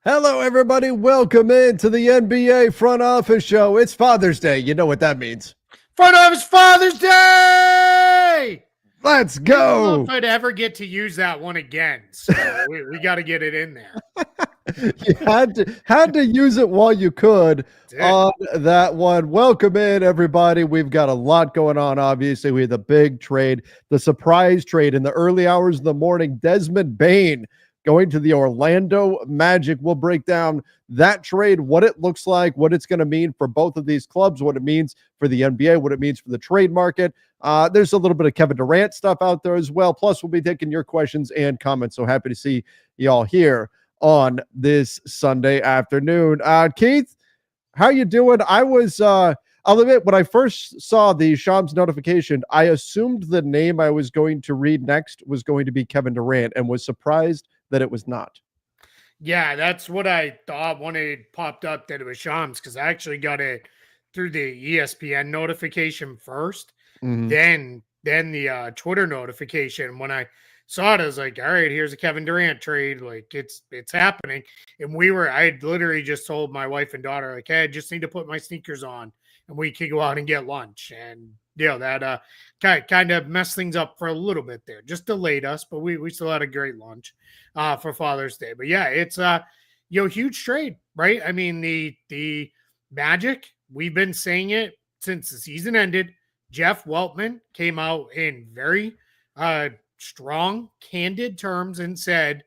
Hello, everybody. Welcome into the NBA Front Office Show. It's Father's Day. You know what that means. Front Office Father's Day! Let's I don't know go. if I'd ever get to use that one again. So we got to get it in there. You had to use it while you could on that one. Welcome in, everybody. We've got a lot going on. Obviously, we had the big trade, the surprise trade in the early hours of the morning. Desmond Bane going to the Orlando Magic. We'll break down that trade, what it looks like, what it's going to mean for both of these clubs, what it means for the NBA, what it means for the trade market. There's a little bit of Kevin Durant stuff out there as well. Plus, we'll be taking your questions and comments. So happy to see y'all here on this Sunday afternoon. Keith, how you doing? I'll admit, when I first saw the Shams notification, I assumed the name I was going to read next was going to be Kevin Durant and was surprised that it was not. Yeah, that's what I thought when it popped up that it was Shams, because I actually got it through the ESPN notification first, then the Twitter notification. When I saw it, I was like, all right, here's a Kevin Durant trade. Like it's happening. And I had literally just told my wife and daughter, like, hey, I just need to put my sneakers on and we can go out and get lunch. And that kind of messed things up for a little bit there. Just delayed us, but we still had a great lunch for Father's Day. But yeah, it's huge trade, right? I mean, the Magic, we've been saying it since the season ended. Jeff Weltman came out in very strong, candid terms and said,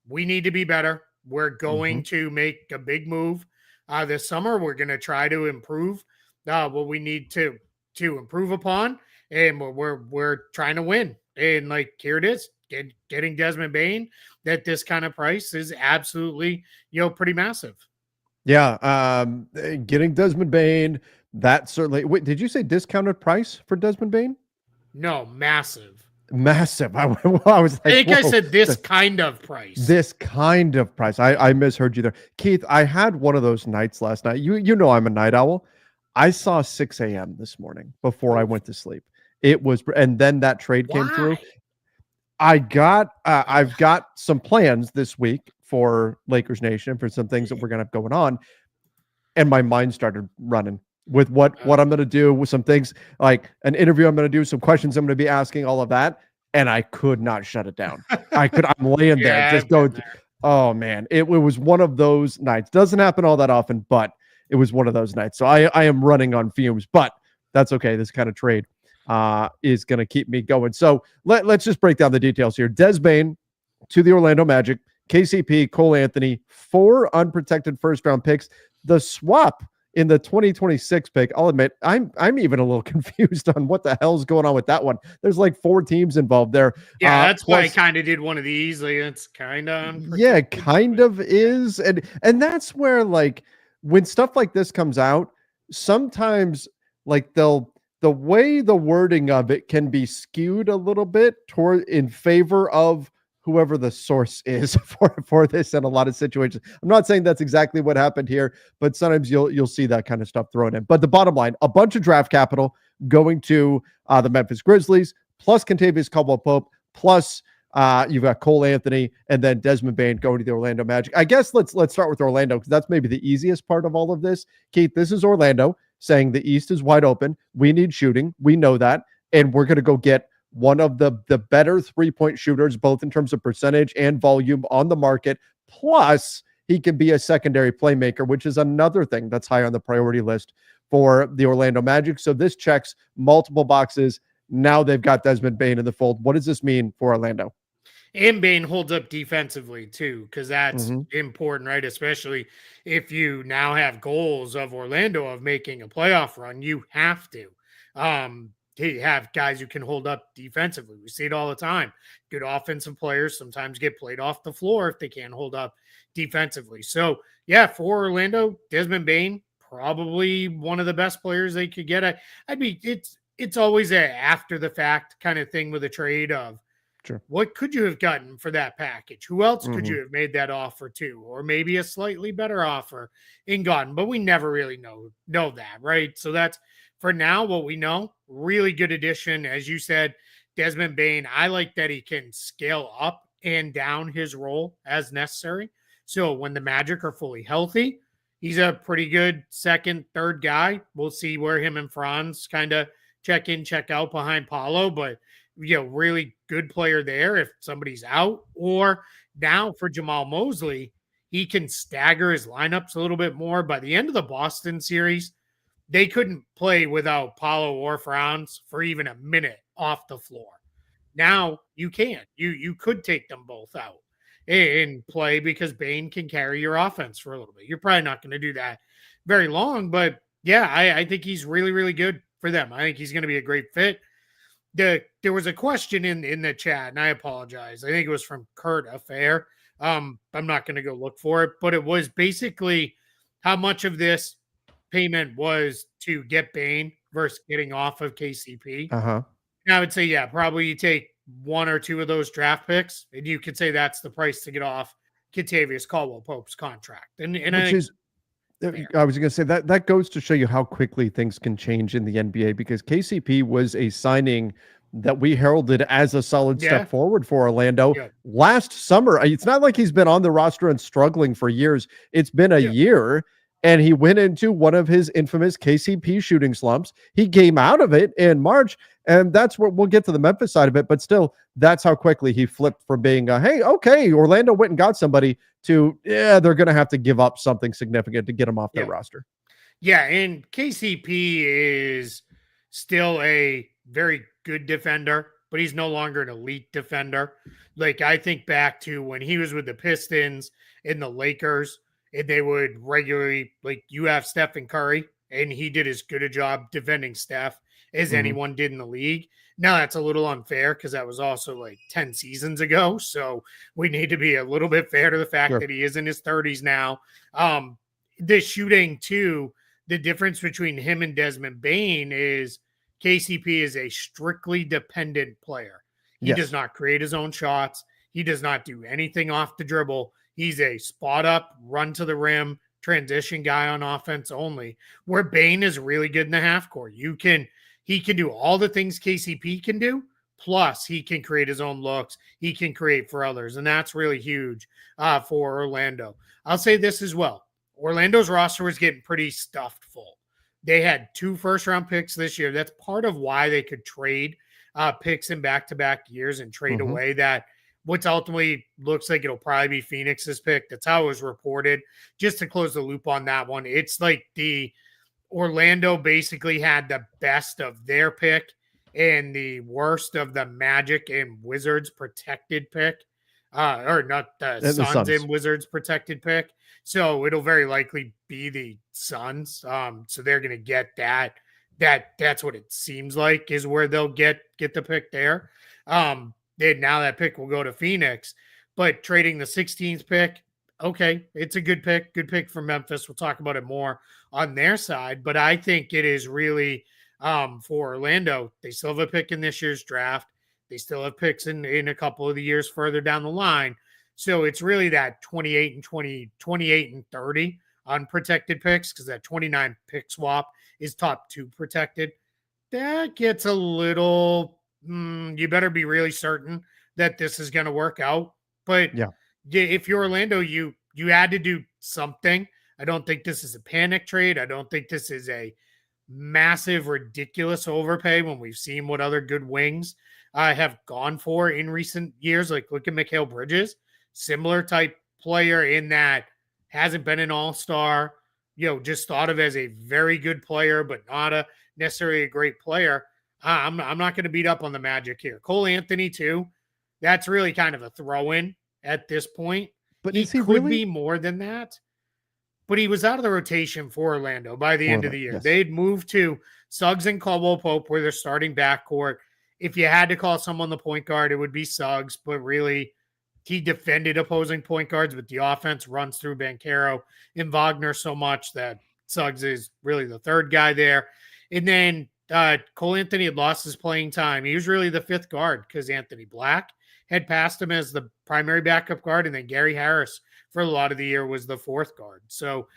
we need to be better. We're going to make a big move this summer. We're going to try to improve what we need to improve upon, and we're trying to win. And like, here it is, getting Desmond Bane at this kind of price is absolutely, pretty massive. Yeah, getting Desmond Bane, that certainly. Wait, did you say discounted price for Desmond Bane? No, massive. Massive. I was like, I think I said this kind of price. This kind of price. I misheard you there. Keith, I had one of those nights last night. You know I'm a night owl. I saw 6 a.m. this morning before I went to sleep. It was, and then that trade came through. I've got some plans this week for Lakers Nation for some things that we're gonna have going on, and my mind started running with what I'm gonna do with some things like an interview I'm gonna do, some questions I'm gonna be asking, all of that, and I could not shut it down. I'm laying there just going. Oh man, it was one of those nights. Doesn't happen all that often, but it was one of those nights. So I am running on fumes, but that's okay. This kind of trade is going to keep me going. So let's just break down the details here. Des Bane to the Orlando Magic, KCP, Cole Anthony, 4 unprotected first-round picks. The swap in the 2026 pick, I'll admit, I'm even a little confused on what the hell's going on with that one. There's like 4 teams involved there. Yeah, that's why I kind of did one of these. Like, it's kind of kind of is, and that's where, like, when stuff like this comes out, sometimes like the way the wording of it can be skewed a little bit toward in favor of whoever the source is for this in a lot of situations. I'm not saying that's exactly what happened here, but sometimes you'll see that kind of stuff thrown in. But the bottom line, a bunch of draft capital going to the Memphis Grizzlies, plus Kentavious Caldwell-Pope, plus you've got Cole Anthony, and then Desmond Bane going to the Orlando Magic. I guess let's start with Orlando, because that's maybe the easiest part of all of this. Keith, this is Orlando saying the East is wide open. We need shooting. We know that. And we're going to go get one of the better three-point shooters, both in terms of percentage and volume on the market. Plus, he can be a secondary playmaker, which is another thing that's high on the priority list for the Orlando Magic. So this checks multiple boxes. Now they've got Desmond Bane in the fold. What does this mean for Orlando? And Bane holds up defensively too, because that's important, right? Especially if you now have goals of Orlando of making a playoff run, you have to have guys who can hold up defensively. We see it all the time. Good offensive players sometimes get played off the floor if they can't hold up defensively. So yeah, for Orlando, Desmond Bane, probably one of the best players they could get. I mean, it's always a after the fact kind of thing with a trade of, sure, what could you have gotten for that package? Who else could you have made that offer to? Or maybe a slightly better offer and gotten, but we never really know that, right? So that's, for now, what we know. Really good addition. As you said, Desmond Bane, I like that he can scale up and down his role as necessary. So when the Magic are fully healthy, he's a pretty good second, third guy. We'll see where him and Franz kind of check in, check out behind Paulo, but really good player there if somebody's out. Or now for Jamal Mosley, he can stagger his lineups a little bit more. By the end of the Boston series, they couldn't play without Paulo or Franz for even a minute off the floor. Now you can. You could take them both out and play because Bane can carry your offense for a little bit. You're probably not going to do that very long, but yeah, I think he's really, really good for them. I think he's going to be a great fit. There was a question in the chat, and I apologize. I think it was from Kurt Affair. I'm not going to go look for it, but it was basically how much of this payment was to get Bane versus getting off of KCP. Uh-huh. And I would say, yeah, probably you take one or two of those draft picks, and you could say that's the price to get off Kentavious Caldwell-Pope's contract. And Which is, I was going to say that goes to show you how quickly things can change in the NBA, because KCP was a signing that we heralded as a solid step forward for Orlando last summer. It's not like he's been on the roster and struggling for years. It's been a year, and he went into one of his infamous KCP shooting slumps. He came out of it in March, and that's where we'll get to the Memphis side of it. But still, that's how quickly he flipped from being hey, okay, Orlando went and got somebody to, they're going to have to give up something significant to get him off their roster. Yeah, and KCP is still a very good defender, but he's no longer an elite defender. Like, I think back to when he was with the Pistons and the Lakers, and they would regularly, like, you have Stephen Curry, and he did as good a job defending Steph as anyone did in the league. Now, that's a little unfair because that was also like 10 seasons ago. So we need to be a little bit fair to the fact that he is in his 30s now. The shooting, too, the difference between him and Desmond Bane is KCP is a strictly dependent player. He does not create his own shots. He does not do anything off the dribble. He's a spot up, run to the rim, transition guy on offense only, where Bane is really good in the half court. He can do all the things KCP can do, plus he can create his own looks. He can create for others, and that's really huge for Orlando. I'll say this as well. Orlando's roster was getting pretty stuffed full. They had 2 first-round picks this year. That's part of why they could trade picks in back-to-back years and trade away that what's ultimately looks like it'll probably be Phoenix's pick. That's how it was reported. Just to close the loop on that one, it's like the Orlando basically had the best of their pick and the worst of the Magic and Wizards protected pick, or not the Suns and Wizards protected pick. So it'll very likely be the Suns. So they're going to get that. That's what it seems like is where they'll get the pick there. Now that pick will go to Phoenix, but trading the 16th pick, okay, it's a good pick for Memphis. We'll talk about it more on their side, but I think it is really for Orlando. They still have a pick in this year's draft. They still have picks in a couple of the years further down the line. So it's really that 28 and 30 unprotected picks, because that 29 pick swap is top 2 protected. That gets a little, you better be really certain that this is going to work out. But if you're Orlando, you had to do something. I don't think this is a panic trade. I don't think this is a massive, ridiculous overpay when we've seen what other good wings have gone for in recent years. Like, look at Mikal Bridges, similar type player in that hasn't been an all-star, just thought of as a very good player, but not necessarily a great player. I'm not going to beat up on the Magic here. Cole Anthony, too. That's really kind of a throw-in at this point. But he could be more than that. But he was out of the rotation for Orlando by the end of the year. Yes. They'd moved to Suggs and Caldwell-Pope, where they're starting backcourt. If you had to call someone the point guard, it would be Suggs. But really, he defended opposing point guards, but the offense runs through Banchero and Wagner so much that Suggs is really the third guy there. And then Cole Anthony had lost his playing time. He was really the 5th guard because Anthony Black had passed him as the primary backup guard, and then Gary Harris for a lot of the year was the 4th guard. So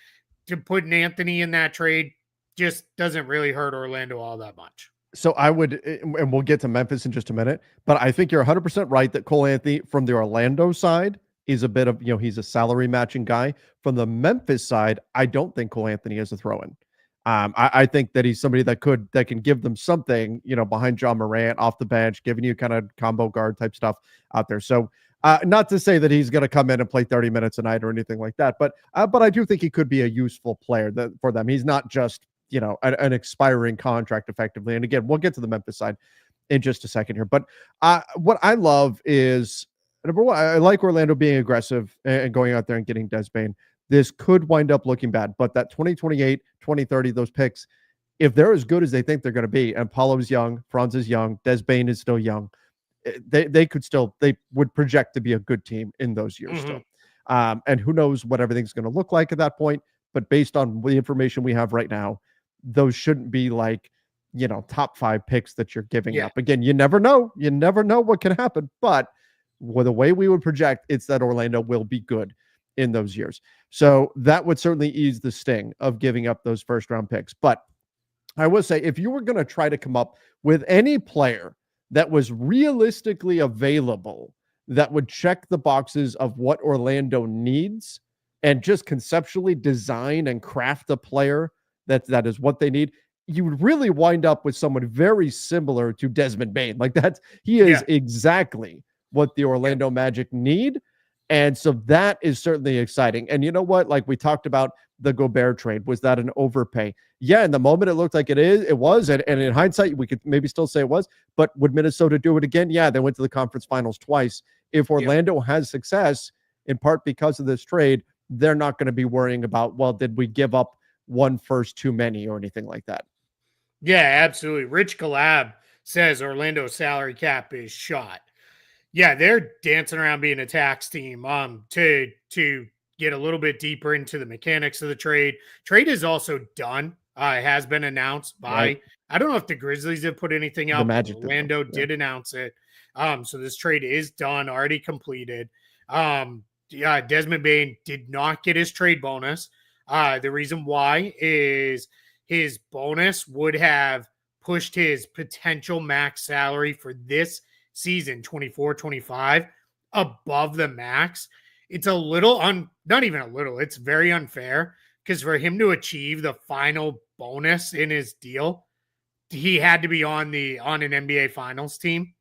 to put an Anthony in that trade just doesn't really hurt Orlando all that much. So I would, and we'll get to Memphis in just a minute, but I think you're 100% right that Cole Anthony from the Orlando side is a bit of, he's a salary matching guy. From the Memphis side, I don't think Cole Anthony is a throw-in. I think that he's somebody that can give them something, behind John Morant off the bench, giving you kind of combo guard type stuff out there. So not to say that he's going to come in and play 30 minutes a night or anything like that, but I do think he could be a useful player for them. He's not just, an expiring contract effectively. And again, we'll get to the Memphis side in just a second here. But what I love is, number one, I like Orlando being aggressive and going out there and getting Des Bane. This could wind up looking bad, but that 2028, 2030, those picks, if they're as good as they think they're going to be, and Paulo's young, Franz is young, Des Bane is still young, they would project to be a good team in those years still. And who knows what everything's going to look like at that point, but based on the information we have right now, those shouldn't be like, top 5 picks that you're giving up. Again, you never know what can happen, but with the way we would project, it's that Orlando will be good in those years. So that would certainly ease the sting of giving up those first round picks. But I will say, if you were going to try to come up with any player that was realistically available that would check the boxes of what Orlando needs and just conceptually design and craft a player that is what they need, you would really wind up with someone very similar to Desmond Bane. Like he is exactly what the Orlando Magic need. And so that is certainly exciting. And you know what? Like we talked about the Gobert trade. Was that an overpay? Yeah, in the moment it looked like it was. And in hindsight, we could maybe still say it was. But would Minnesota do it again? Yeah, they went to the conference finals twice. If Orlando has success, in part because of this trade, they're not going to be worrying about, well, did we give up one first too many or anything like that? Yeah, absolutely. Rich Galab says Orlando's salary cap is shot. Yeah, they're dancing around being a tax team. To get a little bit deeper into the mechanics of the trade. Trade is also done. It has been announced by, I don't know if the Grizzlies have put anything out, but Orlando did announce it. So this trade is done, already completed. Desmond Bane did not get his trade bonus. The reason why is his bonus would have pushed his potential max salary for this season 24-25 above the max. It's a little not even a little, it's very unfair, because for him to achieve the final bonus in his deal, he had to be on an NBA finals team.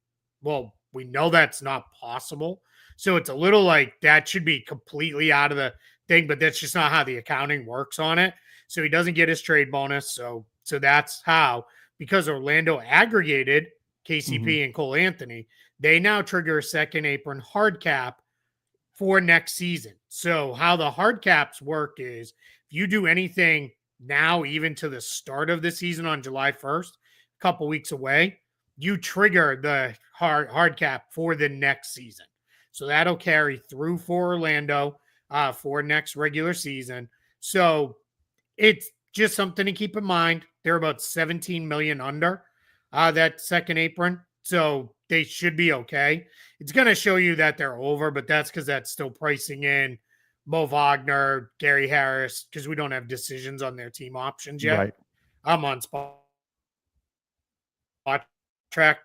Well, we know that's not possible. So it's a little like that should be completely out of the thing, but that's just not how the accounting works on it. So he doesn't get his trade bonus. So that's how, because Orlando aggregated KCP and Cole Anthony, they now trigger a second apron hard cap for next season. So how the hard caps work is, if you do anything now, even to the start of the season on July 1st, a couple weeks away, you trigger the hard cap for the next season. So that'll carry through for Orlando for next regular season. So it's just something to keep in mind. They're about 17 million under that second apron. So they should be okay. It's going to show you that they're over, but that's because that's still pricing in Mo Wagner, Gary Harris, because we don't have decisions on their team options yet. Right. I'm on spot track,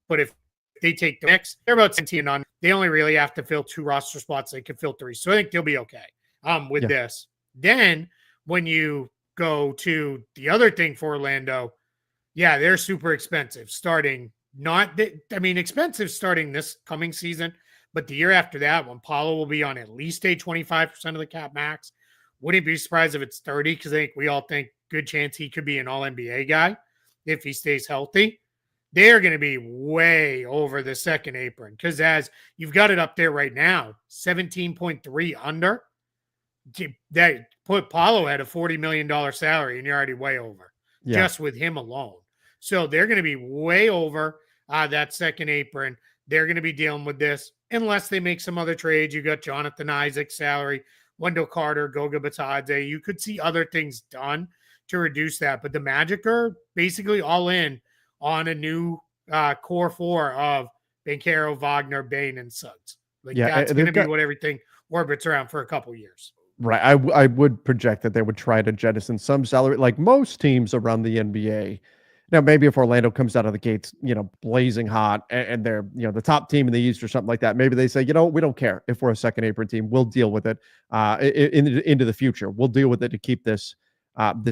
but if they take the next, they're about 17 on. They only really have to fill 2 roster spots. They could fill 3. So I think they'll be okay with this. Then when you go to the other thing for Orlando, they're super expensive starting. Expensive starting this coming season, but the year after that, when Paulo will be on at least a 25% of the cap max, wouldn't be surprised if it's 30, because I think we all think good chance he could be an all-NBA guy if he stays healthy. They're going to be way over the second apron, because as you've got it up there right now, 17.3 under. That put Paulo at a $40 million salary, and you're already way over just with him alone. So they're going to be way over that second apron. They're going to be dealing with this unless they make some other trades. You got Jonathan Isaac's salary, Wendell Carter, Goga Batadze. You could see other things done to reduce that. But the Magic are basically all in on a new core 4 of Banchero, Wagner, Bane, and Suggs. That's going to be what everything orbits around for a couple years. Right. I would project that they would try to jettison some salary, like most teams around the NBA. Now, maybe if Orlando comes out of the gates, blazing hot and they're, the top team in the East or something like that, maybe they say, we don't care if we're a second apron team. We'll deal with it into the future. We'll deal with it to keep this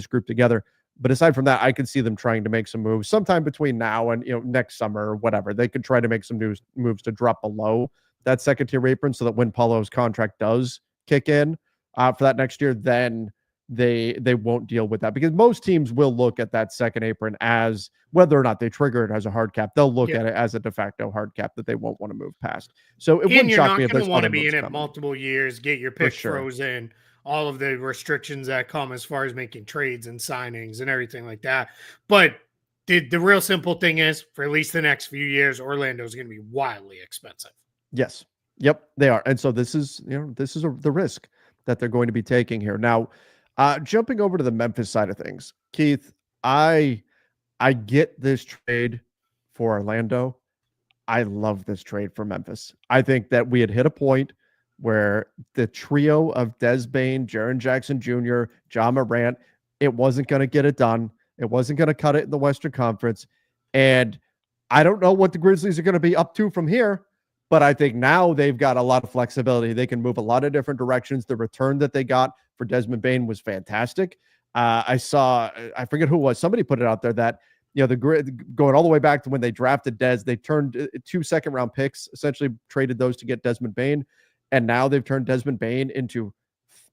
group together. But aside from that, I could see them trying to make some moves sometime between now and next summer or whatever. They could try to make some moves to drop below that second tier apron so that when Paulo's contract does kick in for that next year, then they won't deal with that, because most teams will look at that second apron as, whether or not they trigger it as a hard cap, they'll look at it as a de facto hard cap that they won't want to move past. So it wouldn't shock me if there's want to be in it coming. multiple years, get your pick frozen, all of the restrictions that come as far as making trades and signings and everything like that. But the real simple thing is, for at least the next few years, Orlando is going to be wildly expensive. Yes. Yep, they are. And so this is the risk that they're going to be taking here. Now, jumping over to the Memphis side of things, Keith, I get this trade for Orlando. I love this trade for Memphis. I think that we had hit a point where the trio of Des Bane, Jaren Jackson Jr., Ja Morant, it wasn't going to get it done. It wasn't going to cut it in the Western Conference. And I don't know what the Grizzlies are going to be up to from here, but I think now they've got a lot of flexibility. They can move a lot of different directions. The return that they got for Desmond Bane was fantastic. I forget who it was. Somebody put it out there that, going all the way back to when they drafted Des, they turned 2 second-round picks, essentially traded those to get Desmond Bane, and now they've turned Desmond Bane into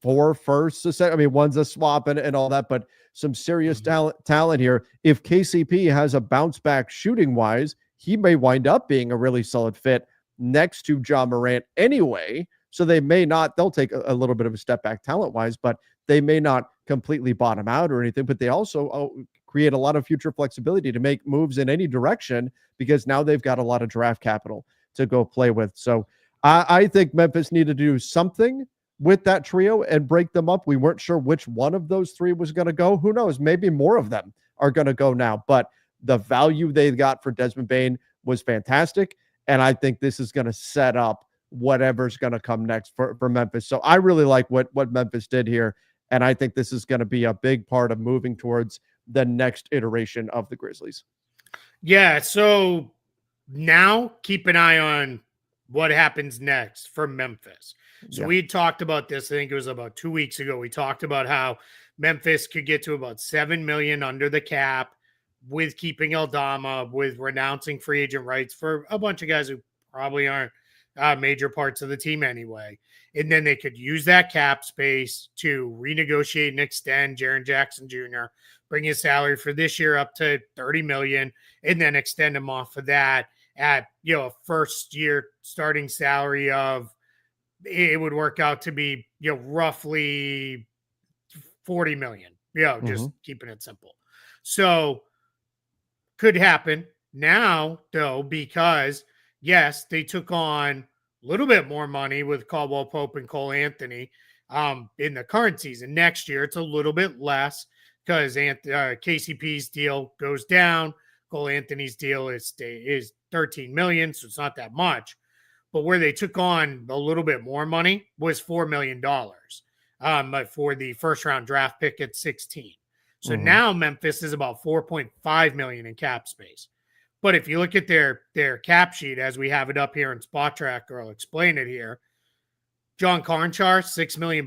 4 firsts. I mean, one's a swap and all that, but some serious talent here. If KCP has a bounce back shooting-wise, he may wind up being a really solid fit next to Ja Morant anyway. So they'll take a little bit of a step back talent-wise, but they may not completely bottom out or anything, but they also create a lot of future flexibility to make moves in any direction, because now they've got a lot of draft capital to go play with. So I think Memphis needed to do something with that trio and break them up. We weren't sure which one of those 3 was going to go. Who knows? Maybe more of them are going to go now, but the value they got for Desmond Bane was fantastic. And I think this is going to set up whatever's going to come next for Memphis. So I really like what Memphis did here. And I think this is going to be a big part of moving towards the next iteration of the Grizzlies. Yeah. So now keep an eye on what happens next for Memphis. So we talked about this, I think it was about 2 weeks ago. We talked about how Memphis could get to about $7 million under the cap with keeping Aldama, with renouncing free agent rights for a bunch of guys who probably aren't major parts of the team anyway. And then they could use that cap space to renegotiate and extend Jaren Jackson Jr., bring his salary for this year up to $30 million, and then extend him off of that at, a first year starting salary of, it would work out to be, roughly $40 million, just keeping it simple. So could happen now, though, because yes, they took on a little bit more money with Caldwell Pope and Cole Anthony in the current season. Next year, it's a little bit less because KCP's deal goes down. Cole Anthony's deal is $13 million, so it's not that much. But where they took on a little bit more money was $4 million for the first round draft pick at 16. So now Memphis is about $4.5 million in cap space. But if you look at their cap sheet as we have it up here in Spot Tracker, I'll explain it here. John Conchar, $6 million.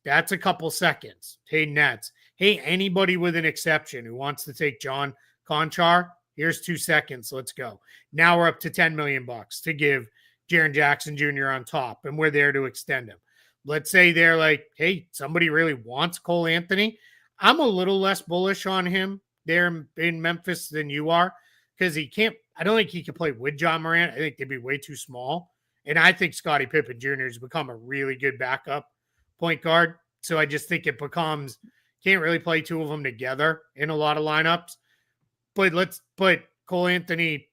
That's a couple seconds. Hey, Nets. Hey, anybody with an exception who wants to take John Conchar, here's 2 seconds. Let's go. Now we're up to $10 million to give Jaren Jackson Jr. on top, and we're there to extend him. Let's say they're like, hey, somebody really wants Cole Anthony. I'm a little less bullish on him there in Memphis than you are, because I don't think he can play with John Morant. I think they'd be way too small. And I think Scottie Pippen Jr. has become a really good backup point guard. So I just think it becomes, can't really play 2 of them together in a lot of lineups. But Cole Anthony,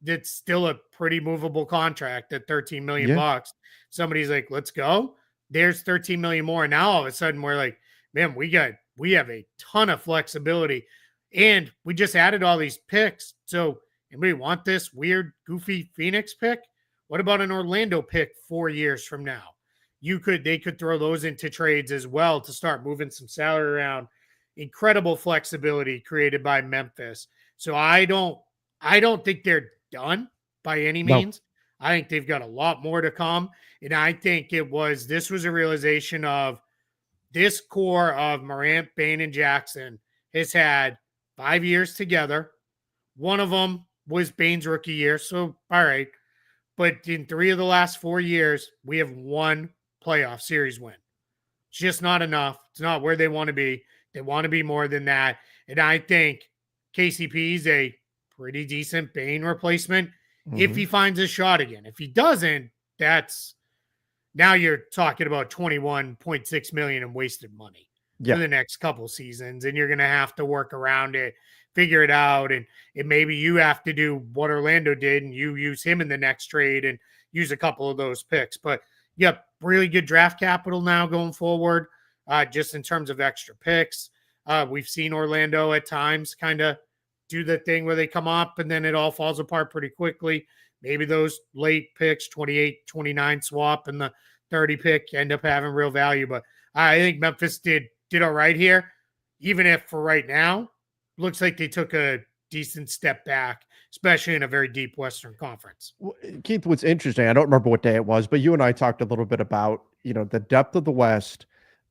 that's still a pretty movable contract at $13 million bucks. Somebody's like, let's go. There's $13 million more. And now all of a sudden we're like, man, we have a ton of flexibility, and we just added all these picks. So anybody want this weird, goofy Phoenix pick? What about an Orlando pick 4 years from now? They could throw those into trades as well to start moving some salary around. Incredible flexibility created by Memphis. So I don't think they're done by any No. means. I think they've got a lot more to come. And I think this was a realization of this core of Morant, Bane, and Jackson has had 5 years together. One of them was Bane's rookie year. So, all right. But in 3 of the last 4 years, we have one playoff series win. It's just not enough. It's not where they want to be. They want to be more than that. And I think KCP is a pretty decent Bane replacement if he finds his shot again. If he doesn't, that's now you're talking about 21.6 million in wasted money for the next couple seasons, and you're going to have to work around it, figure it out, and maybe you have to do what Orlando did and you use him in the next trade and use a couple of those picks. But yep, really good draft capital now going forward, just in terms of extra picks. We've seen Orlando at times kind of do the thing where they come up and then it all falls apart pretty quickly. Maybe those late picks, 28, 29 swap and the 30 pick end up having real value. But I think Memphis did all right here, even if for right now, looks like they took a decent step back, especially in a very deep Western Conference. Keith, what's interesting, I don't remember what day it was, but you and I talked a little bit about, the depth of the West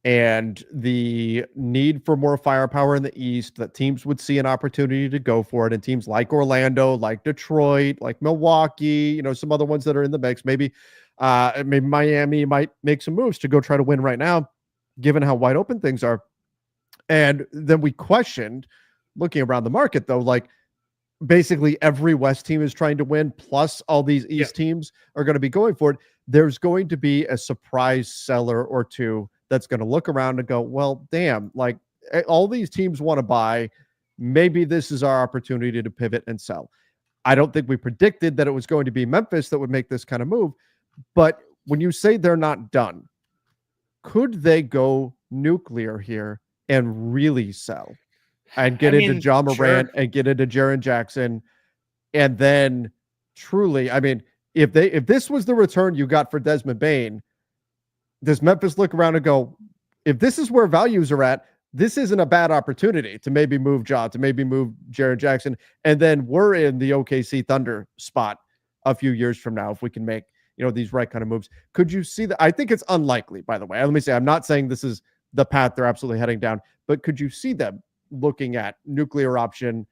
and the need for more firepower in the East, that teams would see an opportunity to go for it. And teams like Orlando, like Detroit, like Milwaukee, some other ones that are in the mix, maybe Miami might make some moves to go try to win right now, given how wide open things are. And then we questioned, looking around the market though, like basically every West team is trying to win, plus all these East teams are going to be going for it. There's going to be a surprise seller or two that's going to look around and go, well, damn, like all these teams want to buy. Maybe this is our opportunity to pivot and sell. I don't think we predicted that it was going to be Memphis that would make this kind of move. But when you say they're not done, could they go nuclear here and really sell and get into Ja Morant and get into Jaren Jackson? And then truly, if this was the return you got for Desmond Bane, does Memphis look around and go, if this is where values are at, this isn't a bad opportunity to maybe move Ja, to maybe move Jaren Jackson, and then we're in the OKC Thunder spot a few years from now if we can make these right kind of moves. Could you see that? I think it's unlikely, by the way. Let me say, I'm not saying this is the path they're absolutely heading down, but could you see them looking at nuclear option?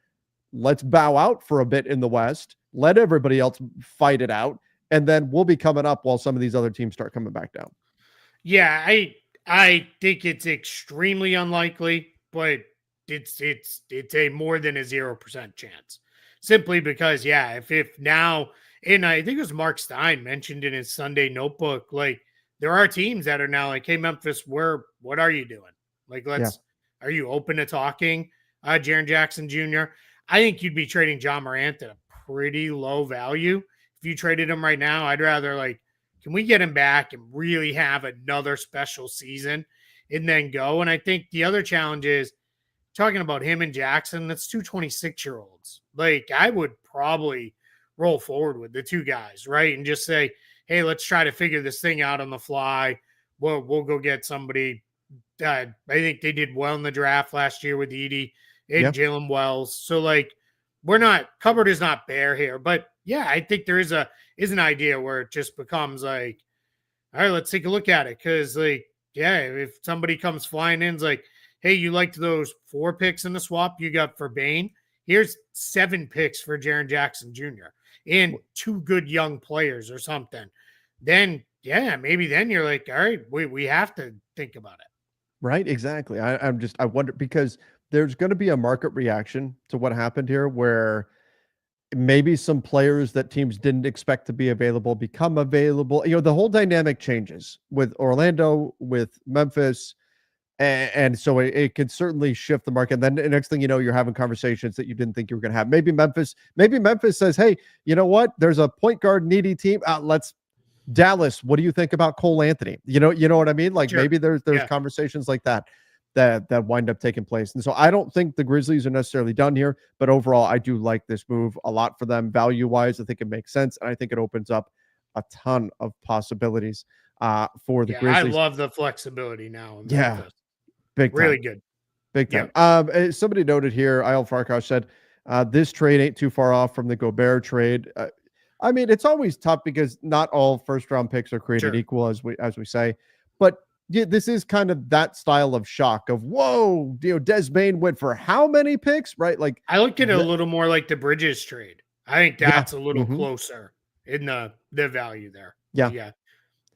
Let's bow out for a bit in the West, let everybody else fight it out, and then we'll be coming up while some of these other teams start coming back down. Yeah, I think it's extremely unlikely, but it's a more than a 0% chance. Simply because, if now, and I think it was Mark Stein mentioned in his Sunday notebook, like there are teams that are now like, hey, Memphis, what are you doing? Like, are you open to talking Jaren Jackson Jr.? I think you'd be trading Ja Morant at a pretty low value. If you traded him right now, I'd rather can we get him back and really have another special season and then go? And I think the other challenge is talking about him and Jackson, that's two 26-year-olds. Like, I would probably roll forward with the two guys, right? And just say, hey, let's try to figure this thing out on the fly. We'll go get somebody. I think they did well in the draft last year with Edie and Jalen Wells. So, cupboard is not bare here. But, I think there is an idea where it just becomes like, all right, let's take a look at it. Because, if somebody comes flying in, it's like, hey, you liked those 4 picks in the swap you got for Bane? Here's 7 picks for Jaren Jackson Jr. and 2 good young players or something. Then, maybe then you're like, all right, we have to think about it. Right, exactly. I wonder, because there's going to be a market reaction to what happened here where maybe some players that teams didn't expect to be available become available. The whole dynamic changes with Orlando, with Memphis, and so it could certainly shift the market. And then the next thing you know, you're having conversations that you didn't think you were going to have. Maybe Memphis says, hey, you know what? There's a point guard needy team. Dallas, what do you think about Cole Anthony? You know what I mean? Like, sure. Maybe there's conversations like that wind up taking place. And so I don't think the Grizzlies are necessarily done here, but overall, I do like this move a lot for them value-wise. I think it makes sense, and I think it opens up a ton of possibilities for the Grizzlies. I love the flexibility now. Yeah, big time. Really good. Big time. Somebody noted here, Ayel Farkash said, This trade ain't too far off from the Gobert trade. I mean, it's always tough because not all first round picks are created equal, as we say. But yeah, this is kind of that style of shock of whoa, Desmond Bane went for how many picks, right? Like I look at it a little more like the Bridges trade. I think that's a little mm-hmm. closer in the value there. Yeah.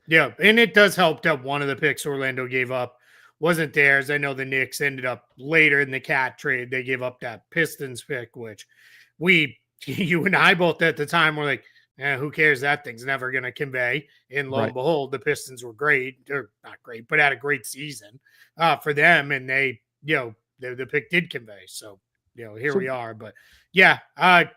Yeah. And it does help that one of the picks Orlando gave up wasn't theirs. I know the Knicks ended up later in the Cat trade. They gave up that Pistons pick, which you and I both at the time were like, who cares? That thing's never going to convey. And lo and behold, the Pistons were great, or not great, but had a great season for them. And they, the pick did convey. So, here we are. But yeah,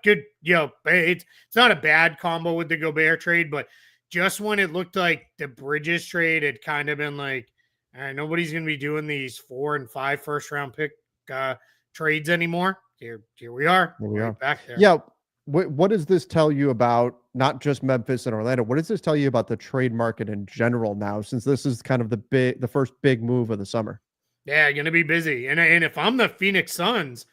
good. It's not a bad combo with the Gobert trade, but just when it looked like the Bridges trade had kind of been like, nobody's going to be doing these 4 and 5 first round pick trades anymore. Here we are. Back there. Yeah. What does this tell you about not just Memphis and Orlando? What does this tell you about the trade market in general now, since this is kind of the first big move of the summer? Yeah, going to be busy. And if I'm the Phoenix Suns,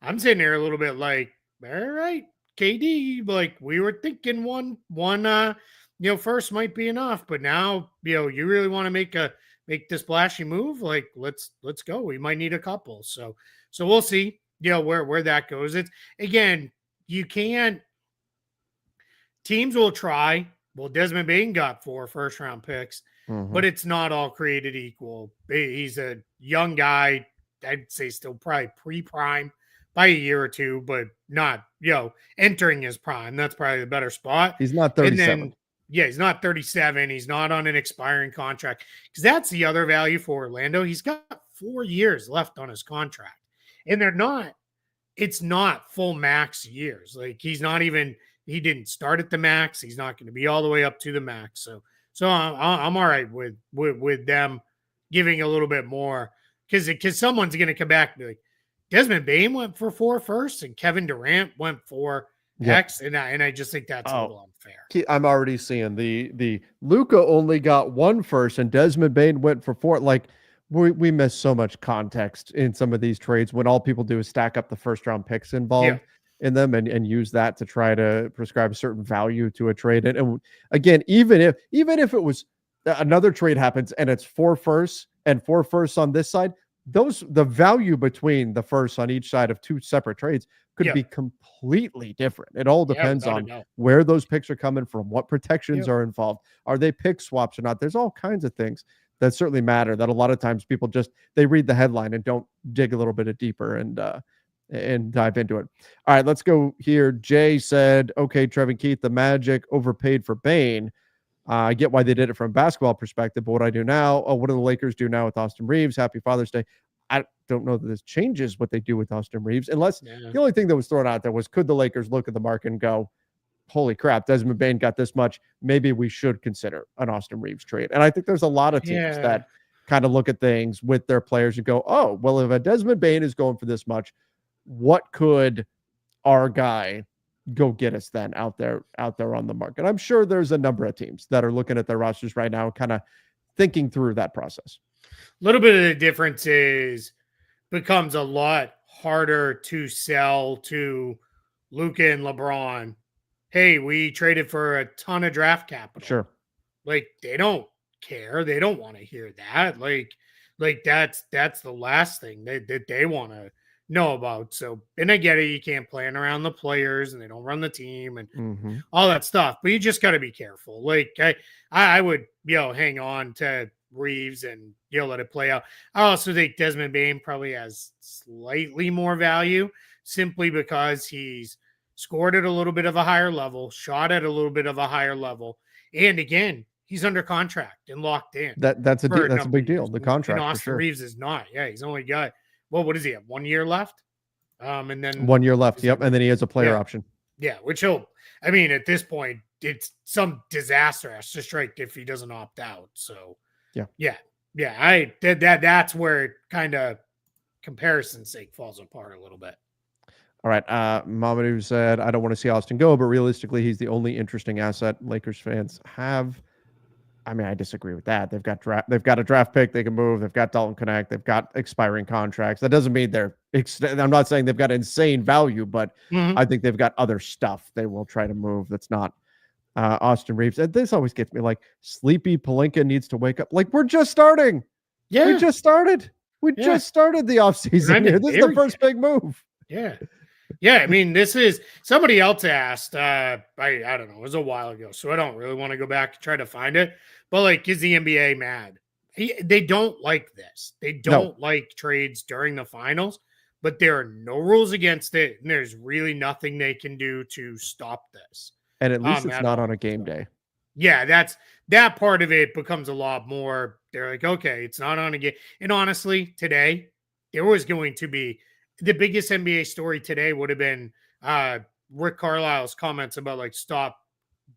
I'm sitting here a little bit like, all right, KD, like we were thinking one first might be enough, but now, you really want to make this splashy move, like let's go. We might need a couple. So we'll see, where that goes. It's again, you can't. Teams will try. Well, Desmond Bane got 4 first round picks, but it's not all created equal. He's a young guy. I'd say still probably pre-prime by a year or two, but not, entering his prime. That's probably the better spot. He's not 37. He's not 37. He's not on an expiring contract, because that's the other value for Orlando. He's got 4 years left on his contract, and it's not full max years. Like he didn't start at the max. He's not going to be all the way up to the max. So I'm all right with them giving a little bit more, because someone's going to come back and be like, Desmond Bane went for 4 first and Kevin Durant went for X, and I just think that's a little unfair. I'm already seeing the Luka only got 1 first and Desmond Bane went for 4. Like we miss so much context in some of these trades when all people do is stack up the first round picks involved in them and use that to try to prescribe a certain value to a trade. And again, even if it was another trade happens and it's 4 firsts and 4 firsts on this side, the value between the firsts on each side of 2 separate trades could be completely different. It all depends on where those picks are coming from, what protections are involved. Are they pick swaps or not? There's all kinds of things that certainly matter that a lot of times people they read the headline and don't dig a little bit deeper and dive into it. All right, let's go here. Jay said, okay, Trevin Keith, the Magic overpaid for Bane. I get why they did it from a basketball perspective, but what I do now, what do the Lakers do now with Austin Reeves? Happy Father's Day. I don't know that this changes what they do with Austin Reeves, unless the only thing that was thrown out there was, could the Lakers look at the market and go, holy crap, Desmond Bane got this much. Maybe we should consider an Austin Reeves trade. And I think there's a lot of teams that kind of look at things with their players and go, oh, well, if a Desmond Bane is going for this much, what could our guy go get us then out there on the market? I'm sure there's a number of teams that are looking at their rosters right now, kind of thinking through that process. A little bit of the difference becomes a lot harder to sell to Luka and LeBron. Hey, we traded for a ton of draft capital. Sure. Like they don't care. They don't want to hear that. Like that's the last thing that they want to know about. So, and I get it. You can't plan around the players and they don't run the team and all that stuff, but you just got to be careful. Like I would, hang on to Reeves and, let it play out. I also think Desmond Bane probably has slightly more value simply because he's scored at a little bit of a higher level, shot at a little bit of a higher level. And again, he's under contract and locked in. That's a big deal. The contract. And Austin Reeves is not. Yeah. He's only got, what does he have? 1 year left? And then 1 year left. Yep. And then he has a player option. Yeah. Which at this point, it's some disaster has to strike if he doesn't opt out. So that's where it kind of comparison's sake falls apart a little bit. All right. Mamadou said, I don't want to see Austin go, but realistically, he's the only interesting asset Lakers fans have. I mean, I disagree with that. They've got a draft pick they can move. They've got Dalton Connect. They've got expiring contracts. That doesn't mean they're I'm not saying they've got insane value, but Mhm. I think they've got other stuff they will try to move that's not Austin Reeves. And this always gets me like sleepy Pelinka needs to wake up. Like we're just starting. We Yeah. just started. We Yeah. just started the We're offseason not here. even This is the there first yet. big move. Yeah. Yeah. I mean, this is somebody else asked. I don't know. It was a while ago. So I don't really want to go back and try to find it. But like, is the NBA mad? They don't like this. They No. don't like trades during the finals, but there are no rules against it. And there's really nothing they can do to stop this. And at least it's At not all. on a game day. Yeah, that part of it becomes a lot more. They're like, okay, it's not on a game. And honestly, today there was going to be the biggest NBA story today would have been Rick Carlisle's comments about like stop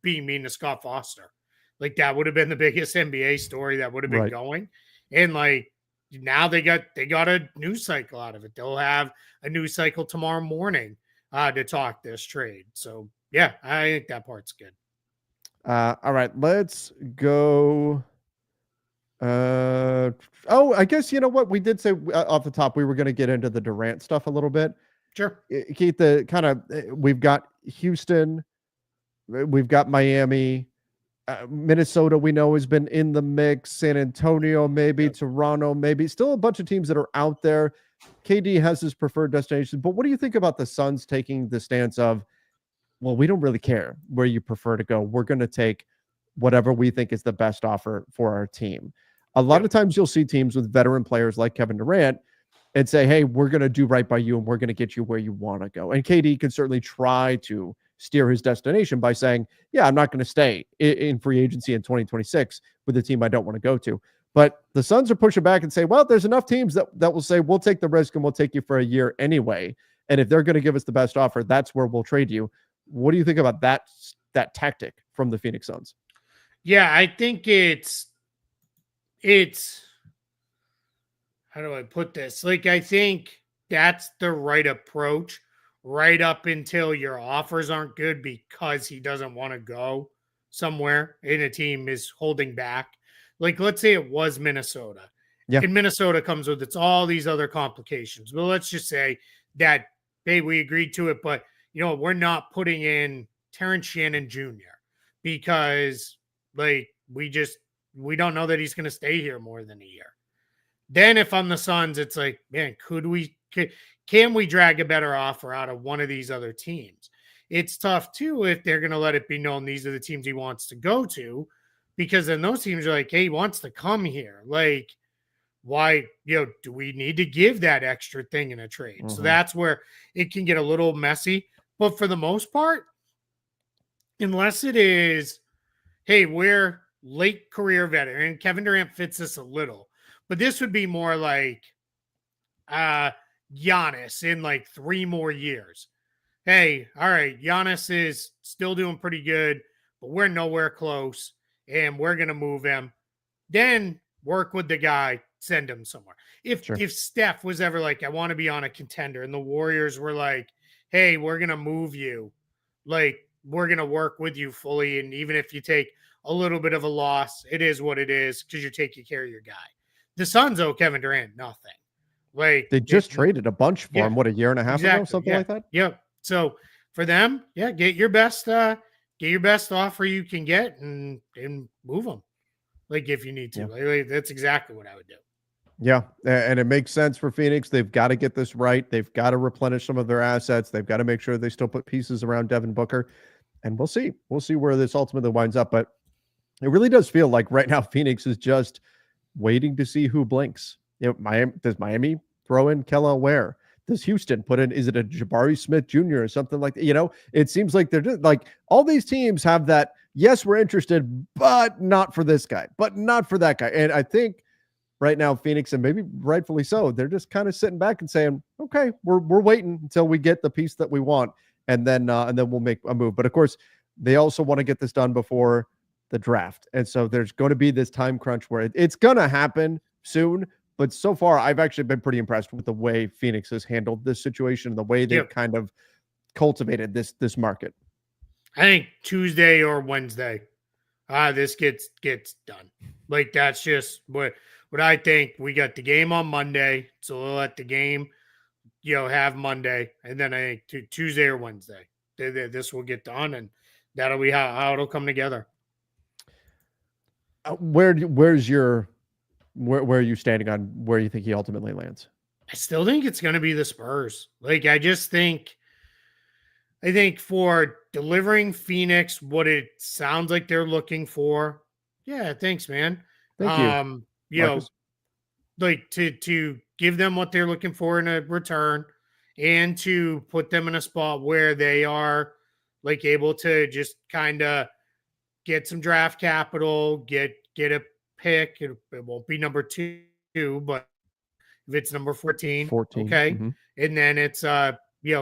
being mean to Scott Foster. Like that would have been the biggest NBA story that would have been Right. going. And like now they got a news cycle out of it. They'll have a news cycle tomorrow morning to talk this trade. So yeah, I think that part's good. All right, let's go. I guess you know what we did say off the top we were going to get into the Durant stuff a little bit. Sure. Keith, the kind of we've got Houston, we've got Miami, Minnesota. We know has been in the mix. San Antonio, maybe Yep. Toronto, maybe still a bunch of teams that are out there. KD has his preferred destination, but what do you think about the Suns taking the stance of, well, we don't really care where you prefer to go. We're going to take whatever we think is the best offer for our team. A lot of times you'll see teams with veteran players like Kevin Durant and say, hey, we're going to do right by you and we're going to get you where you want to go. And KD can certainly try to steer his destination by saying, yeah, I'm not going to stay in free agency in 2026 with a team I don't want to go to. But the Suns are pushing back and say, well, there's enough teams that will say, we'll take the risk and we'll take you for a year anyway. And if they're going to give us the best offer, that's where we'll trade you. What do you think about that tactic from the Phoenix Suns? Yeah, I think it's how do I put this? Like, I think that's the right approach right up until your offers aren't good because he doesn't want to go somewhere and a team is holding back. Like, let's say it was Minnesota. Yeah. And Minnesota comes with it's all these other complications. But let's just say that, hey, we agreed to it, but you know, we're not putting in Terrence Shannon Jr. because like we don't know that he's going to stay here more than a year. Then if I'm the Suns, it's like, man, can we drag a better offer out of one of these other teams? It's tough too if they're going to let it be known these are the teams he wants to go to, because then those teams are like, hey, he wants to come here. Like, why, do we need to give that extra thing in a trade? So that's where it can get a little messy. But for the most part, unless it is, hey, we're late career veteran, and Kevin Durant fits this a little, but this would be more like Giannis in like 3 more years. Hey, all right, Giannis is still doing pretty good, but we're nowhere close, and we're going to move him. Then work with the guy, send him somewhere. If Steph was ever like, I want to be on a contender, and the Warriors were like, hey, we're going to move you. Like, we're going to work with you fully. And even if you take a little bit of a loss, it is what it is because you're taking care of your guy. The Suns owe Kevin Durant nothing. Like, they just traded a bunch for him, what, a year and a half ago, something like that? Yep. So for them, get your best offer you can get and move them. Like if you need to. Like, that's exactly what I would do. Yeah, and it makes sense for Phoenix. They've got to get this right. They've got to replenish some of their assets. They've got to make sure they still put pieces around Devin Booker. And we'll see. We'll see where this ultimately winds up. But it really does feel like right now Phoenix is just waiting to see who blinks. Does Miami throw in Kella Ware? Does Houston put in, is it a Jabari Smith Jr. or something like that? It seems like they're just like all these teams have that, yes, we're interested, but not for this guy, but not for that guy. And I think right now, Phoenix, and maybe rightfully so, they're just kind of sitting back and saying, okay, we're waiting until we get the piece that we want. And then we'll make a move. But of course, they also want to get this done before the draft. And so there's going to be this time crunch where it's going to happen soon. But so far, I've actually been pretty impressed with the way Phoenix has handled this situation, the way they've kind of cultivated this market. I think Tuesday or Wednesday, this gets done. Like that's just what I think. We got the game on Monday, so we'll let the game have Monday, and then I think Tuesday or Wednesday, this will get done, and that'll be how it'll come together. Where are you standing on where you think he ultimately lands? I still think it's going to be the Spurs. Like, I think for delivering Phoenix what it sounds like they're looking for. Yeah, thanks, man. Thank you. Like to give them what they're looking for in a return, and to put them in a spot where they are like able to just kind of get some draft capital, get a pick. It won't be number 2, but if it's number 14, okay. Mm-hmm. And then it's a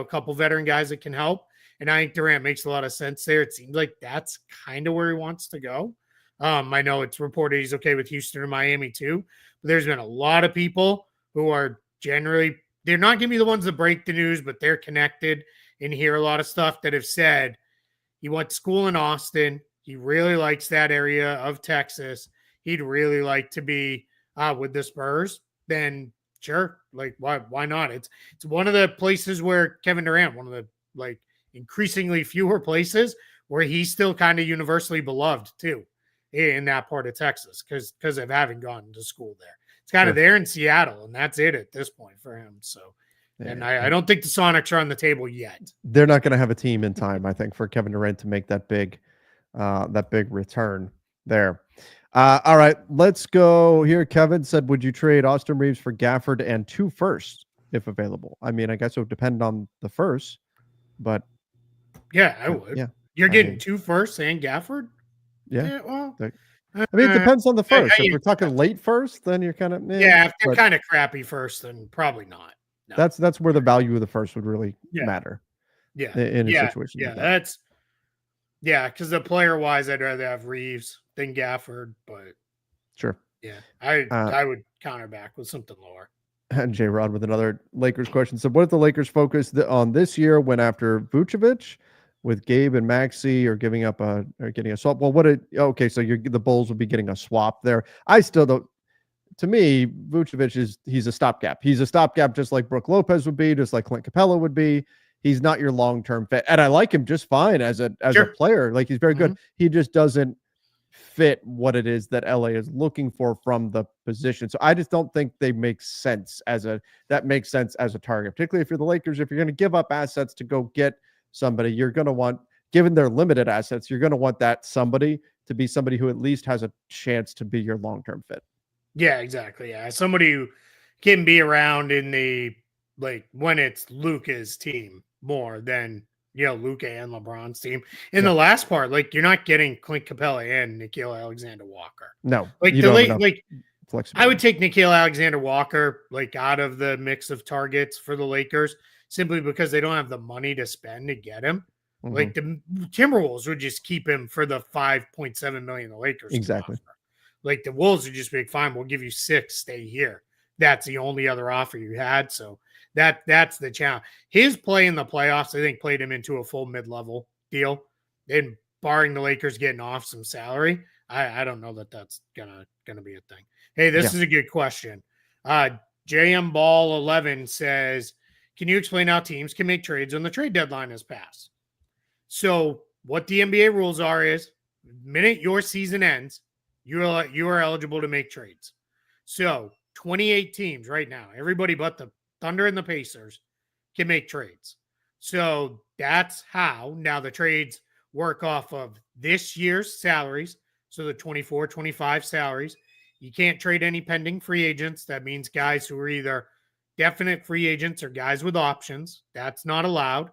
couple veteran guys that can help. And I think Durant makes a lot of sense there. It seems like that's kind of where he wants to go. I know it's reported he's okay with Houston or Miami too, but there's been a lot of people who are generally, they're not going to be the ones that break the news, but they're connected and hear a lot of stuff that have said he went to school in Austin. He really likes that area of Texas. He'd really like to be with the Spurs. Then sure, like why not? It's one of the places where Kevin Durant, one of the like increasingly fewer places where he's still kind of universally beloved too, in that part of Texas because of having gone to school there. It's kind of there in Seattle, and that's it at this point for him. So, and I don't think the Sonics are on the table yet. They're not going to have a team in time, I think, for Kevin Durant to make that big return there. All right, let's go here. Kevin said, would you trade Austin Reeves for Gafford and 2 firsts if available? I mean, I guess it would depend on the first, but yeah, I would. Yeah, you're getting 2 firsts and Gafford. Yeah, well, I mean, it depends on the first. If we're talking late first, then you're kind of if they're kind of crappy first, then probably not. No. That's where the value of the first would really matter. Yeah, in a situation. Yeah, like that. Because the player wise, I'd rather have Reeves than Gafford, but sure. Yeah, I would counter back with something lower. And J Rod with another Lakers question. So, what if the Lakers focus on this year when after Vucevic, with Gabe and Maxey, or giving up or getting a swap? Well, so the Bulls would be getting a swap there. I still don't. To me, Vucevic he's a stopgap. He's a stopgap, just like Brook Lopez would be, just like Clint Capella would be. He's not your long-term fit, and I like him just fine as a player. Like, he's very good. He just doesn't fit what it is that LA is looking for from the position. So I just don't think they make sense that makes sense as a target, particularly if you're the Lakers. If you're going to give up assets to go get somebody, you're going to want, given their limited assets, you're going to want that somebody to be somebody who at least has a chance to be your long-term fit. Yeah, exactly. Yeah. Somebody who can be around in the, like, when it's Luka's team more than, Luka and LeBron's team. In the last part, like, you're not getting Clint Capella and Nickeil Alexander-Walker. No. Like, I would take Nickeil Alexander-Walker, like, out of the mix of targets for the Lakers simply because they don't have the money to spend to get him. Mm-hmm. Like, the Timberwolves would just keep him for the $5.7 million the Lakers. Exactly. Like, the Wolves would just be like, fine, we'll give you 6, stay here. That's the only other offer you had. So that's the challenge. His play in the playoffs, I think, played him into a full mid-level deal. And barring the Lakers getting off some salary, I don't know that that's gonna be a thing. Hey, this is a good question. JM Ball 11 says, can you explain how teams can make trades when the trade deadline has passed? So what the NBA rules are is, the minute your season ends, you are eligible to make trades. So 28 teams right now, everybody but the Thunder and the Pacers, can make trades. So that's how now the trades work off of this year's salaries. So the 24-25 salaries. You can't trade any pending free agents. That means guys who are either definite free agents or guys with options. That's not allowed.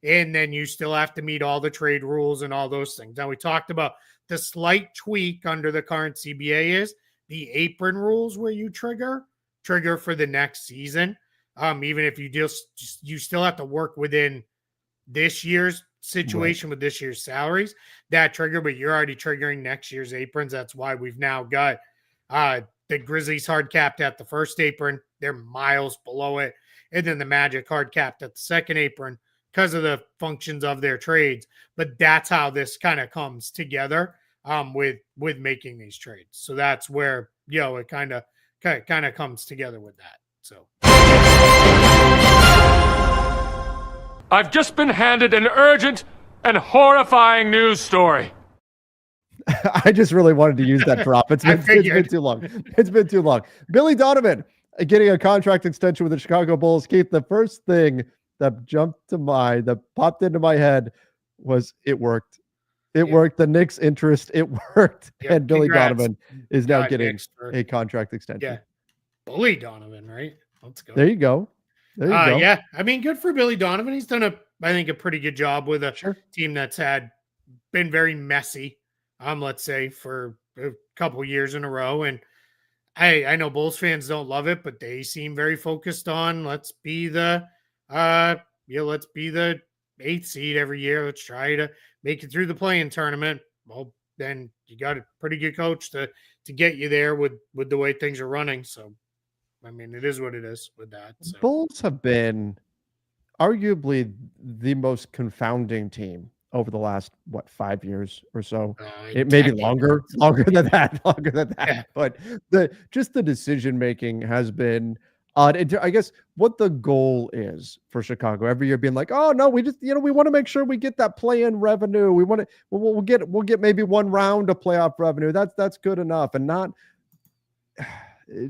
And then you still have to meet all the trade rules and all those things. Now, we talked about the slight tweak under the current CBA is the apron rules, where you trigger for the next season. Even if you still have to work within this year's situation with this year's salaries, that trigger, but you're already triggering next year's aprons. That's why we've now got the Grizzlies hard capped at the first apron. They're miles below it. And then the Magic hard capped at the second apron because of the functions of their trades. But that's how this kind of comes together with making these trades. So that's where, it kind of comes together with that. So I've just been handed an urgent and horrifying news story. I just really wanted to use that drop. It's been too long. It's been too long. Billy Donovan getting a contract extension with the Chicago Bulls. Keith, the first thing that popped into my head was it worked. It worked. The Knicks' interest, it worked. And Billy Donovan is now getting a contract extension. Yeah. Bully Donovan, right? Let's go. There you go. Yeah. I mean, good for Billy Donovan. He's done I think a pretty good job with a team that's been very messy, let's say, for a couple years in a row. And I know Bulls fans don't love it, but they seem very focused on let's be the 8th seed every year. Let's try to make it through the play-in tournament. Well, then you got a pretty good coach to get you there with the way things are running. So, I mean, it is what it is with that. So. Bulls have been arguably the most confounding team over the last 5 years or so. It may be longer than that. Yeah. But the decision making has been odd. I guess what the goal is for Chicago every year being like, oh no, we just we want to make sure we get that play-in revenue. We want to we'll get maybe one round of playoff revenue. That's good enough, and not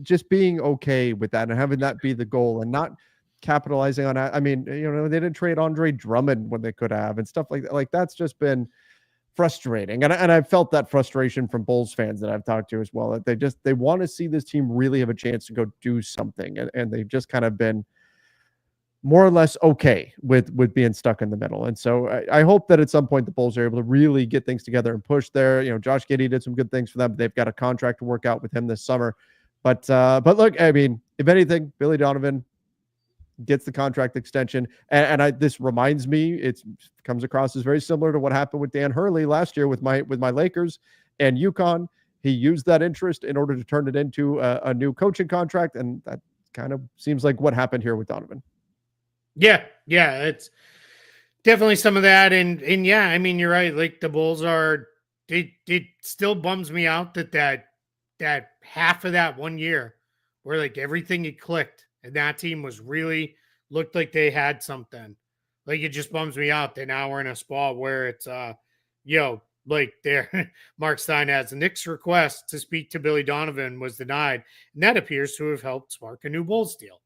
just being okay with that and having that be the goal and not capitalizing on that. I mean, they didn't trade Andre Drummond when they could have and stuff like that. Like that's just been frustrating. And I've felt that frustration from Bulls fans that I've talked to as well. That they want to see this team really have a chance to go do something. And they've just kind of been more or less okay with being stuck in the middle. And so I hope that at some point the Bulls are able to really get things together and push there. Josh Giddey did some good things for them. They've got a contract to work out with him this summer. But look, I mean, if anything, Billy Donovan gets the contract extension. And this reminds me, it comes across as very similar to what happened with Dan Hurley last year with my Lakers and UConn. He used that interest in order to turn it into a new coaching contract. And that kind of seems like what happened here with Donovan. Yeah. It's definitely some of that. And yeah, I mean, you're right. Like the Bulls it still bums me out that half of that 1 year where like everything had clicked. And that team really looked like they had something. Like it just bums me out that now we're in a spot where it's like there Mark Stein has the Knicks request to speak to Billy Donovan was denied. And that appears to have helped spark a new Bulls deal.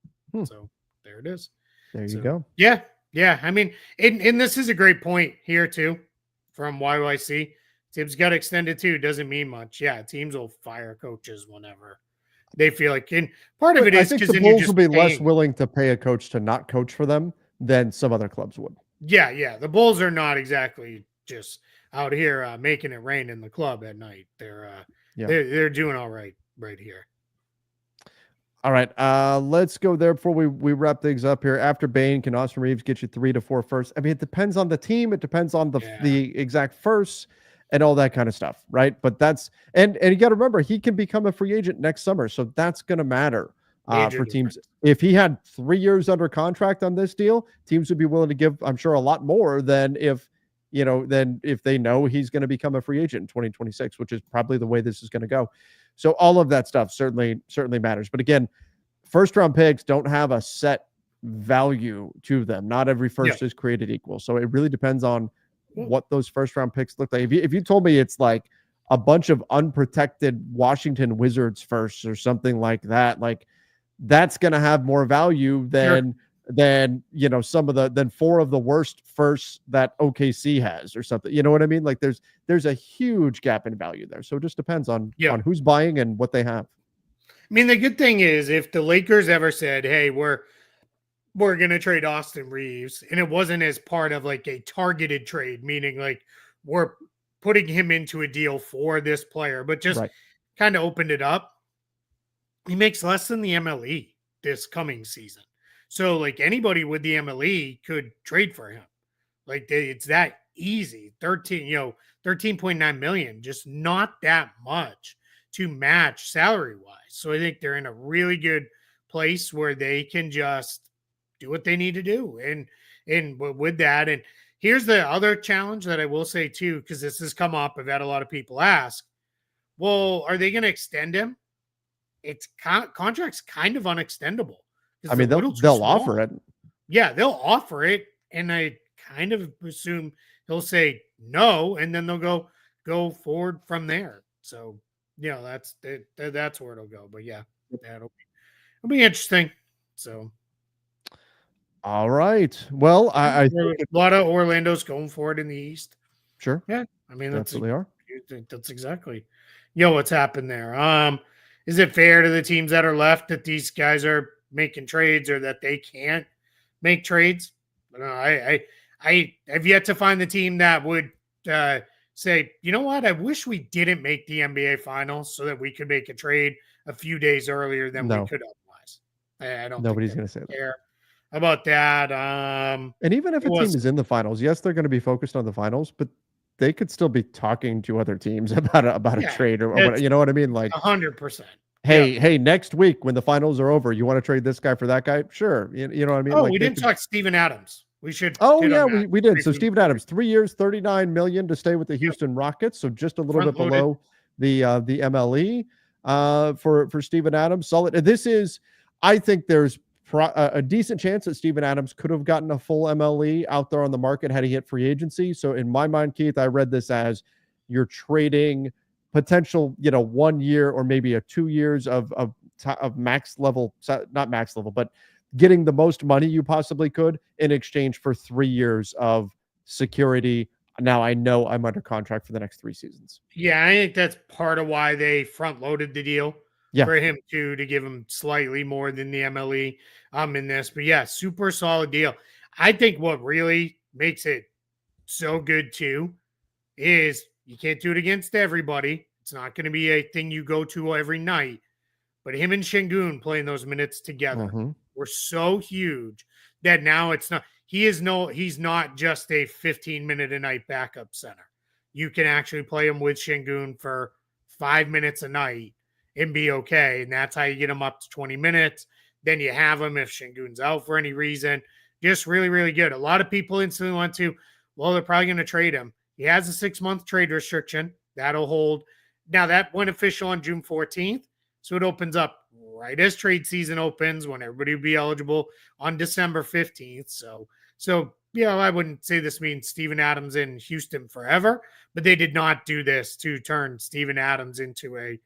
So there it is. There you go. Yeah. I mean, and this is a great point here too from YYC. Teams got extended too. Doesn't mean much. Yeah, teams will fire coaches whenever they feel like, and part of it is because the Bulls will be less willing to pay a coach to not coach for them than some other clubs would. Yeah. The Bulls are not exactly just out here making it rain in the club at night. They're doing all right here. All right, let's go there before we wrap things up here. After Bane, can Austin Reeves get you 3 to 4 firsts? I mean, it depends on the team. It depends on the exact firsts and all that kind of stuff, right? But that's and you got to remember he can become a free agent next summer, so that's going to matter for teams. If he had 3 years under contract on this deal, teams would be willing to give, I'm sure, a lot more than if they know he's going to become a free agent in 2026, which is probably the way this is going to go. So all of that stuff certainly matters. But again, first round picks don't have a set value to them. Not every first is created equal. So it really depends on what those first round picks look like. If you told me it's like a bunch of unprotected Washington Wizards firsts or something like that, like that's going to have more value than some of than 4 of the worst firsts that OKC has or something. You know what I mean? Like there's a huge gap in value there. So it just depends on who's buying and what they have. I mean, the good thing is if the Lakers ever said, hey, we're going to trade Austin Reeves, and it wasn't as part of like a targeted trade, meaning like we're putting him into a deal for this player, but just kind of opened it up. He makes less than the MLE this coming season. So like anybody with the MLE could trade for him. Like it's that easy. 13.9 million, just not that much to match salary wise. So I think they're in a really good place where they can just do what they need to do. And with that, and here's the other challenge that I will say too, because this has come up. I've had a lot of people ask, well, are they going to extend him? It's contract's kind of unextendable. I mean, they'll offer it. Yeah, they'll offer it. and I kind of assume he'll say no, and then they'll go forward from there. So that's that's where it'll go. But yeah, it'll be interesting. So all right. Well, I a think lot of Orlando's going for it in the East. sure. Yeah, I mean Absolutely are. that's exactly what's happened there. Is it fair to the teams that are left that these guys are making trades or that they can't make trades? I have yet to find the team that would say, you know what, I wish we didn't make the NBA Finals so that we could make a trade a few days earlier than we could otherwise. I don't. Nobody's going to say that. Care about that. And even if a team is in the finals, yes, they're going to be focused on the finals, but they could still be talking to other teams about a trade or what, you know what I mean? Like 100%. Hey, next week when the finals are over, you want to trade this guy for that guy? Sure. You know what I mean? Oh, like we didn't talk Steven Adams. We should. Oh yeah, we did. So Steven Adams, 3 years, $39 million to stay with the Houston Rockets. So just a little bit below the MLE for Steven Adams. Solid. This is, I think there's a decent chance that Steven Adams could have gotten a full MLE out there on the market had he hit free agency. So in my mind, Keith, I read this as you're trading potential, 1 year or maybe 2 years of max level, not max level, but getting the most money you possibly could in exchange for 3 years of security. Now I know I'm under contract for the next 3 seasons. Yeah, I think that's part of why they front loaded the deal for him to give him slightly more than the MLE in this. But yeah, super solid deal. I think what really makes it so good too is you can't do it against everybody. It's not going to be a thing you go to every night. But him and Şengün playing those minutes together were so huge that now it's not. He's not just a 15-minute a night backup center. You can actually play him with Şengün for 5 minutes a night and be okay. And that's how you get him up to 20 minutes. Then you have him if Şengün's out for any reason. Just really, really good. A lot of people instantly want to, well, they're probably going to trade him. He has a 6-month trade restriction. That'll hold. Now, that went official on June 14th. So it opens up right as trade season opens when everybody will be eligible on December 15th. So I wouldn't say this means Steven Adams in Houston forever, but they did not do this to turn Steven Adams into a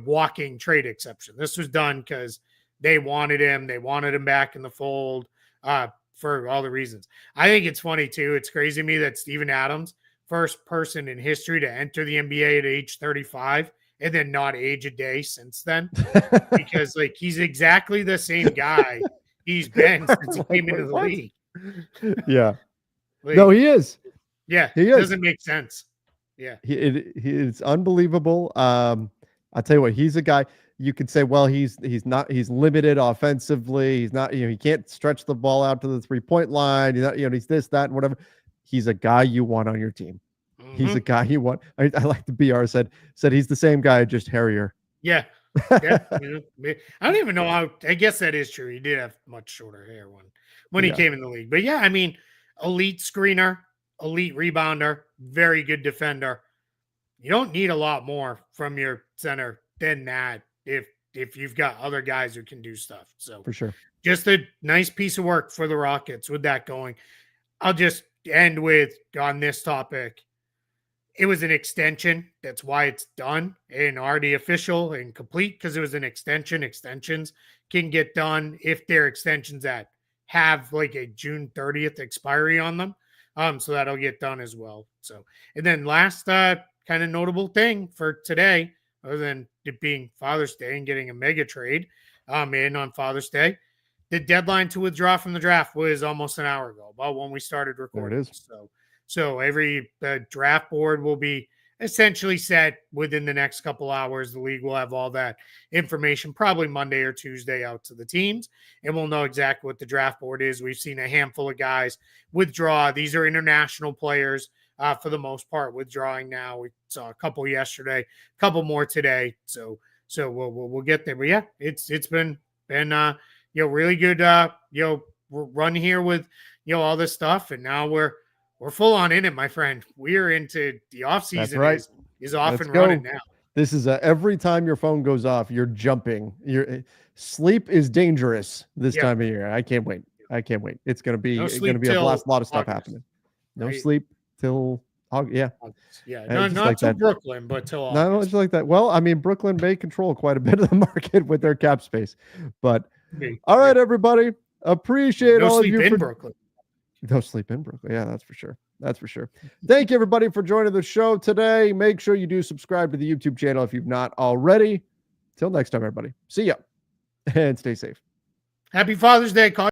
walking trade exception. This was done because they wanted him. They wanted him back in the fold for all the reasons. I think it's funny too. It's crazy to me that Steven Adams, first person in history to enter the NBA at age 35 and then not age a day since then, because he's exactly the same guy he's been since he came into the league. Yeah. No, he is. Yeah. He is. Doesn't make sense. Yeah. It's unbelievable. I'll tell you what, he's a guy you could say, well, he's limited offensively. He's not, he can't stretch the ball out to the 3-point line. He's not, he's this, that, and whatever. He's a guy you want on your team. He's a guy you want. I like the BR said he's the same guy, just hairier. Yeah. I don't even know how. I guess that is true. He did have much shorter hair when he came in the league. But yeah, I mean, elite screener, elite rebounder, very good defender. You don't need a lot more from your center than that if you've got other guys who can do stuff. So for sure, just a nice piece of work for the Rockets with that going. I'll just end with on this topic. It was an extension. That's why it's done and already official and complete, because it was an extension. Extensions can get done if they're extensions that have like a June 30th expiry on them. So that'll get done as well. So, and then last kind of notable thing for today, other than it being Father's Day and getting a mega trade in on Father's Day, the deadline to withdraw from the draft was almost an hour ago, about when we started recording. There it is. So every draft board will be essentially set within the next couple hours. The league will have all that information probably Monday or Tuesday out to the teams, and we'll know exactly what the draft board is. We've seen a handful of guys withdraw. These are international players for the most part withdrawing now. We saw a couple yesterday, a couple more today. So we'll get there. But yeah, it's been really good run here with all this stuff, and now we're full on in it, my friend. We're into the off season. Right. is off and running now. This is every time your phone goes off, you're jumping. Sleep is dangerous this time of year. I can't wait. I can't wait. It's gonna be No it's sleep gonna be a till blast. A lot of stuff August, happening. No right? sleep till August. Yeah, Yeah, just not like till that. Brooklyn, but till Not August. much like that. Well, I mean, Brooklyn may control quite a bit of the market with their cap space, but all right, everybody. Appreciate No all of sleep you in for Brooklyn. no sleep in Brooklyn. Yeah, that's for sure. That's for sure. Thank you, everybody, for joining the show today. Make sure you do subscribe to the YouTube channel if you've not already. Till next time, everybody. See ya and stay safe. Happy Father's Day, Carl.